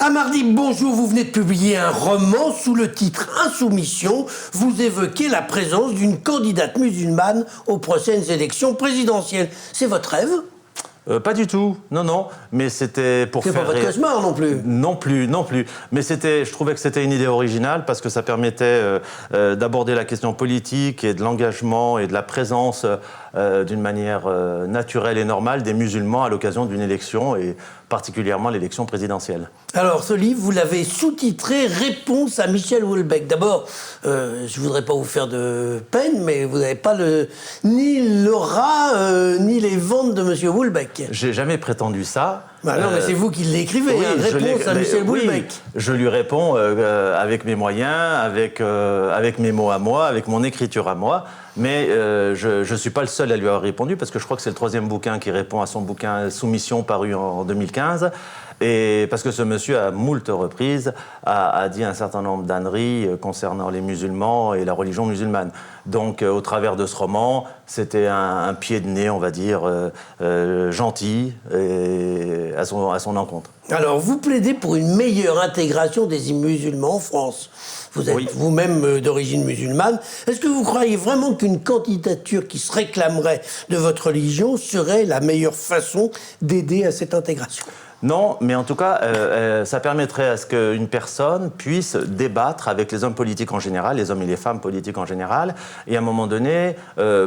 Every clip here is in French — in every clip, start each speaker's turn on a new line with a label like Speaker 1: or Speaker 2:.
Speaker 1: À mardi, bonjour, vous venez de publier un roman sous le titre Insoumission. Vous évoquez la présence d'une candidate musulmane aux prochaines élections présidentielles. C'est votre rêve ?
Speaker 2: Pas du tout, non, mais c'était pour faire...
Speaker 1: C'est pas votre cauchemar non plus.
Speaker 2: Non plus. Mais je trouvais que c'était une idée originale parce que ça permettait d'aborder la question politique et de l'engagement et de la présence d'une manière naturelle et normale des musulmans à l'occasion d'une élection et particulièrement l'élection présidentielle.
Speaker 1: Alors, ce livre, vous l'avez sous-titré « Réponse à Michel Houellebecq ». D'abord, je voudrais pas vous faire de peine, mais vous n'avez pas ni l'aura, ni les ventes de M. Houellebecq.
Speaker 2: J'ai jamais prétendu ça.
Speaker 1: Bah non, mais c'est vous qui l'écrivez,
Speaker 2: oui,
Speaker 1: Réponse à Michel Houellebecq.
Speaker 2: Oui, je lui réponds avec mes moyens, avec mes mots à moi, avec mon écriture à moi. Mais je ne suis pas le seul à lui avoir répondu, parce que je crois que c'est le troisième bouquin qui répond à son bouquin Soumission, paru en 2015. Et parce que ce monsieur, à moult reprises, a dit un certain nombre d'âneries concernant les musulmans et la religion musulmane. Donc, au travers de ce roman, c'était un pied de nez, on va dire, gentil et à son encontre.
Speaker 1: Alors, vous plaidez pour une meilleure intégration des musulmans en France. Vous êtes vous-même d'origine musulmane. Est-ce que vous croyez vraiment qu'une candidature qui se réclamerait de votre religion serait la meilleure façon d'aider à cette intégration ?
Speaker 2: Non, mais en tout cas, ça permettrait à ce qu'une personne puisse débattre avec les hommes politiques en général, les hommes et les femmes politiques en général, et à un moment donné,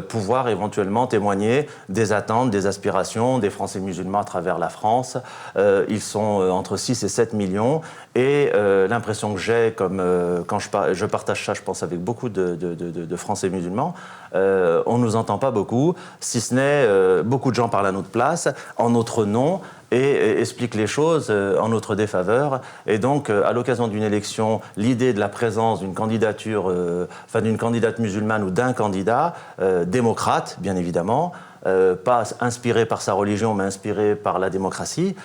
Speaker 2: pouvoir éventuellement témoigner des attentes, des aspirations des Français musulmans à travers la France. Ils sont entre 6 et 7 millions, et l'impression que j'ai, comme quand je partage ça, je pense, avec beaucoup de Français musulmans, on ne nous entend pas beaucoup, si ce n'est beaucoup de gens parlent à notre place, en notre nom, et explique les choses en notre défaveur. Et donc, à l'occasion d'une élection, l'idée de la présence d'une candidature, d'une candidate musulmane ou d'un candidat, démocrate, bien évidemment, pas inspiré par sa religion, mais inspiré par la démocratie,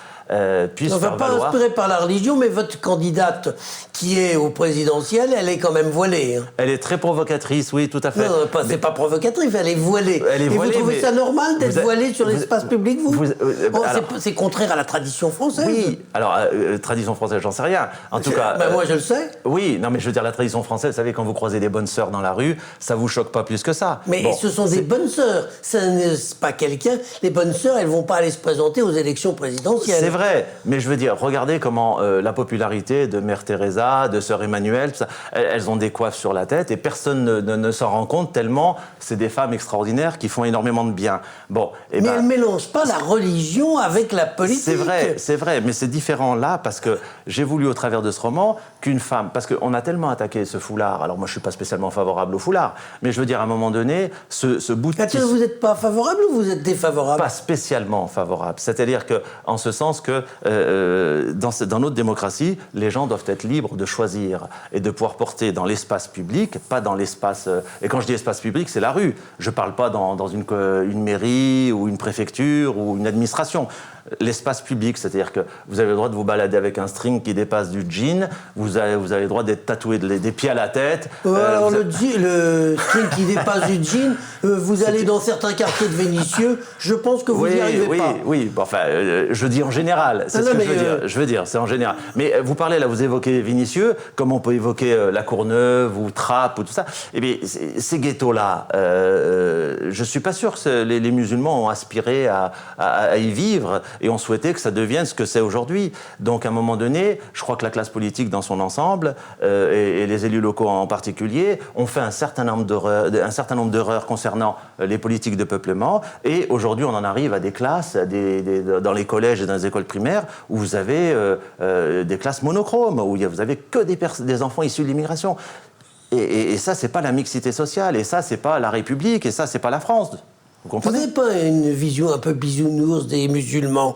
Speaker 2: puisse faire
Speaker 1: pas
Speaker 2: valoir...
Speaker 1: inspiré par la religion, mais votre candidate qui est au présidentiel, elle est quand même voilée. Hein.
Speaker 2: Elle est très provocatrice, oui, tout à fait.
Speaker 1: Non, c'est pas provocatrice, elle est voilée. Et vous trouvez ça normal d'être voilée sur l'espace public, vous c'est contraire à la tradition française.
Speaker 2: Oui, alors, tradition française, j'en sais rien. En tout cas...
Speaker 1: moi, je le sais.
Speaker 2: Oui, non, mais je veux dire, la tradition française, vous savez, quand vous croisez des bonnes sœurs dans la rue, ça vous choque pas plus que ça.
Speaker 1: Mais ce sont des bonnes sœurs. Ça n'est pas quelqu'un... Les bonnes sœurs, elles vont pas aller se présenter aux élections présidentielles.
Speaker 2: C'est vrai, mais je veux dire, regardez comment la popularité de Mère Teresa, de Sœur Emmanuelle, elles ont des coiffes sur la tête et personne ne s'en rend compte tellement c'est des femmes extraordinaires qui font énormément de bien. Bon,
Speaker 1: mais elles ne mélangent pas la religion avec la politique.
Speaker 2: C'est vrai, mais c'est différent là parce que j'ai voulu au travers de ce roman qu'une femme, parce qu'on a tellement attaqué ce foulard, alors moi je ne suis pas spécialement favorable au foulard, mais je veux dire à un moment donné, ce bout de
Speaker 1: vous n'êtes pas favorable ou vous êtes défavorable ?
Speaker 2: Pas spécialement favorable, c'est-à-dire que, en ce sens que dans notre démocratie, les gens doivent être libres de choisir et de pouvoir porter dans l'espace public, pas dans l'espace... et quand je dis espace public, c'est la rue. Je ne parle pas dans une mairie ou une préfecture ou une administration. L'espace public, c'est-à-dire que vous avez le droit de vous balader avec un string qui dépasse du jean, vous avez le droit d'être tatoué des pieds à la tête.
Speaker 1: Alors le string qui dépasse du jean, vous allez dans certains quartiers de Vénissieux, je pense que vous n'y arrivez pas.
Speaker 2: Oui, bon, enfin, je dis en général, c'est ce que je veux dire, c'est en général. Mais vous parlez là, vous évoquez Vénissieux, comme on peut évoquer La Courneuve ou Trappes ou tout ça. Eh bien, ces ghettos-là, je ne suis pas sûr que les musulmans ont aspiré à y vivre et ont souhaité que ça devienne ce que c'est aujourd'hui. Donc, à un moment donné, je crois que la classe politique dans son ensemble, et les élus locaux en particulier, ont fait un certain nombre d'erreurs concernant les politiques de peuplement. Et aujourd'hui, on en arrive à des classes, dans les collèges et dans les écoles primaires, où vous avez des classes monochromes, où vous avez que des enfants issus de l'immigration. Et ça, c'est pas la mixité sociale, et ça, c'est pas la République, et ça, c'est pas la France. Vous
Speaker 1: n'avez pas une vision un peu bisounours des musulmans?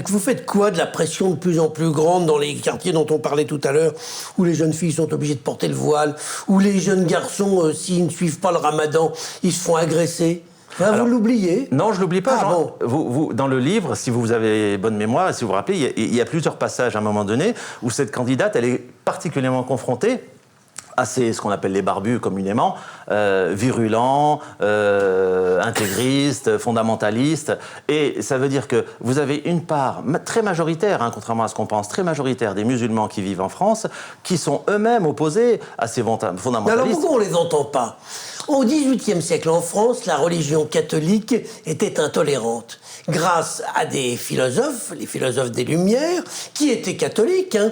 Speaker 1: Vous faites quoi de la pression de plus en plus grande dans les quartiers dont on parlait tout à l'heure, où les jeunes filles sont obligées de porter le voile, où les jeunes garçons, s'ils ne suivent pas le ramadan, ils se font agresser? Alors, vous l'oubliez?
Speaker 2: Non, je ne l'oublie pas.
Speaker 1: Bon.
Speaker 2: Vous, dans le livre, si vous avez bonne mémoire, si vous vous rappelez, il y a plusieurs passages à un moment donné où cette candidate, elle est particulièrement confrontée assez, ce qu'on appelle les barbus communément, virulents, intégristes, fondamentalistes. Et ça veut dire que vous avez une part très majoritaire, hein, contrairement à ce qu'on pense, très majoritaire des musulmans qui vivent en France, qui sont eux-mêmes opposés à ces fondamentalistes.
Speaker 1: Alors pourquoi on ne les entend pas? Au XVIIIe siècle en France, la religion catholique était intolérante. Grâce à des philosophes, les philosophes des Lumières, qui étaient catholiques, hein,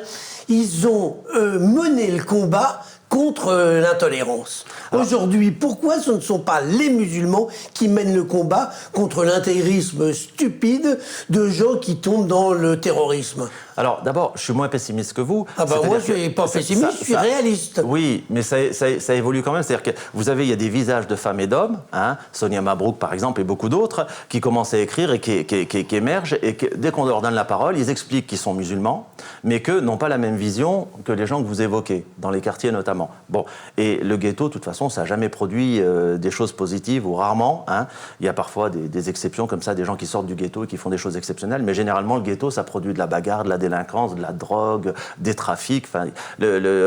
Speaker 1: ils ont mené le combat contre l'intolérance. Aujourd'hui, pourquoi ce ne sont pas les musulmans qui mènent le combat contre l'intégrisme stupide de gens qui tombent dans le terrorisme?
Speaker 2: Alors, d'abord, je suis moins pessimiste que vous.
Speaker 1: Ah bah moi, je suis pas pessimiste, je suis réaliste.
Speaker 2: Oui, mais ça évolue quand même. C'est-à-dire que il y a des visages de femmes et d'hommes, hein, Sonia Mabrouk par exemple, et beaucoup d'autres, qui commencent à écrire et qui émergent, et dès qu'on leur donne la parole, ils expliquent qu'ils sont musulmans, mais que n'ont pas la même vision que les gens que vous évoquez, dans les quartiers notamment. Bon, et le ghetto, de toute façon, ça n'a jamais produit des choses positives, ou rarement, hein. Il y a parfois des exceptions comme ça, des gens qui sortent du ghetto et qui font des choses exceptionnelles, mais généralement, le ghetto, ça produit de la bagarre, de la délinquance, de la drogue, des trafics. Enfin,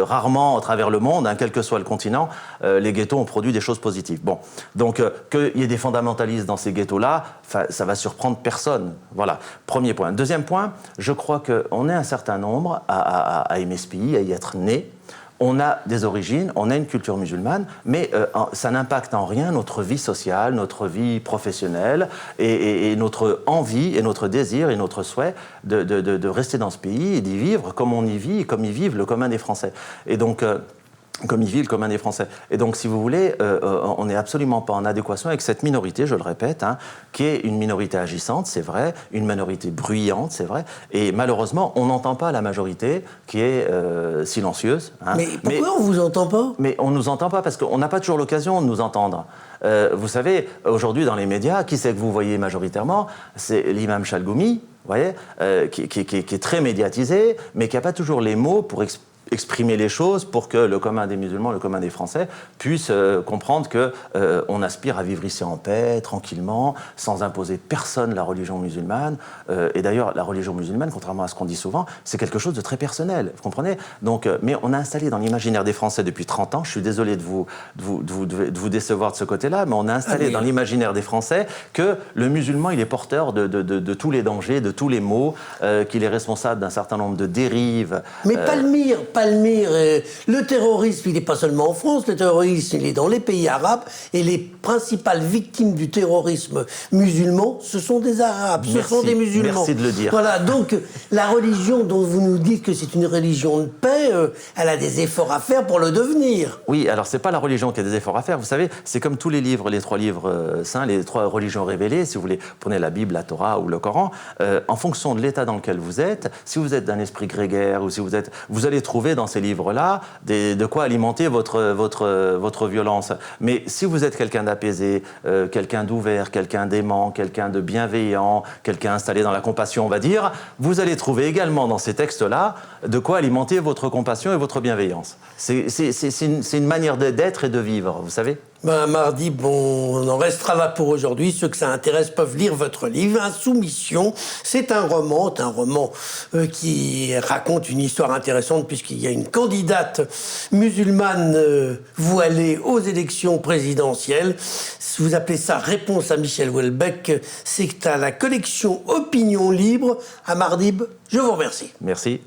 Speaker 2: rarement, à travers le monde, hein, quel que soit le continent, les ghettos ont produit des choses positives. Bon, donc qu'il y ait des fondamentalistes dans ces ghettos-là, ça va surprendre personne. Voilà, premier point. Deuxième point, je crois qu'on est un certain nombre à aimer ce pays, à y être né. On a des origines, on a une culture musulmane, mais ça n'impacte en rien notre vie sociale, notre vie professionnelle et notre envie et notre désir et notre souhait de rester dans ce pays et d'y vivre comme on y vit et comme y vivent le commun des Français. Et donc, comme y vit le commun des Français. Et donc, si vous voulez, on n'est absolument pas en adéquation avec cette minorité, je le répète, hein, qui est une minorité agissante, c'est vrai, une minorité bruyante, c'est vrai, et malheureusement, on n'entend pas la majorité qui est silencieuse. Hein.
Speaker 1: Mais pourquoi on ne vous entend pas?
Speaker 2: Mais on ne nous entend pas parce qu'on n'a pas toujours l'occasion de nous entendre. Vous savez, aujourd'hui, dans les médias, qui c'est que vous voyez majoritairement? C'est l'imam Chalgoumi, vous voyez, qui est très médiatisé, mais qui n'a pas toujours les mots pour exprimer les choses pour que le commun des musulmans, le commun des Français puisse comprendre qu'on aspire à vivre ici en paix, tranquillement, sans imposer personne la religion musulmane. Et d'ailleurs, la religion musulmane, contrairement à ce qu'on dit souvent, c'est quelque chose de très personnel, vous comprenez? Donc, mais on a installé dans l'imaginaire des Français depuis 30 ans, je suis désolé de vous décevoir de ce côté-là, mais on a installé dans l'imaginaire des Français que le musulman, il est porteur de tous les dangers, de tous les maux, qu'il est responsable d'un certain nombre de dérives.
Speaker 1: Mais Palmyre, le terrorisme, il n'est pas seulement en France, le terrorisme, il est dans les pays arabes, et les principales victimes du terrorisme musulman, ce sont des Arabes, ce sont des musulmans.
Speaker 2: Merci de le dire.
Speaker 1: Voilà, donc la religion dont vous nous dites que c'est une religion de paix, elle a des efforts à faire pour le devenir.
Speaker 2: Oui, alors c'est pas la religion qui a des efforts à faire, vous savez, c'est comme tous les livres, les 3 livres saints, les 3 religions révélées, si vous voulez, prenez la Bible, la Torah ou le Coran, en fonction de l'état dans lequel vous êtes, si vous êtes d'un esprit grégaire ou si vous allez trouver dans ces livres-là de quoi alimenter votre violence. Mais si vous êtes quelqu'un d'apaisé, quelqu'un d'ouvert, quelqu'un d'aimant, quelqu'un de bienveillant, quelqu'un installé dans la compassion, on va dire, vous allez trouver également dans ces textes-là de quoi alimenter votre compassion et votre bienveillance. C'est une manière d'être et de vivre, vous savez.
Speaker 1: Mardi, bon, on en restera là pour aujourd'hui. Ceux que ça intéresse peuvent lire votre livre, Insoumission. C'est un roman qui raconte une histoire intéressante puisqu'il y a une candidate musulmane voilée aux élections présidentielles. Vous appelez ça Réponse à Michel Houellebecq. C'est à la collection Opinion Libre à Mardib. Je vous remercie.
Speaker 2: Merci.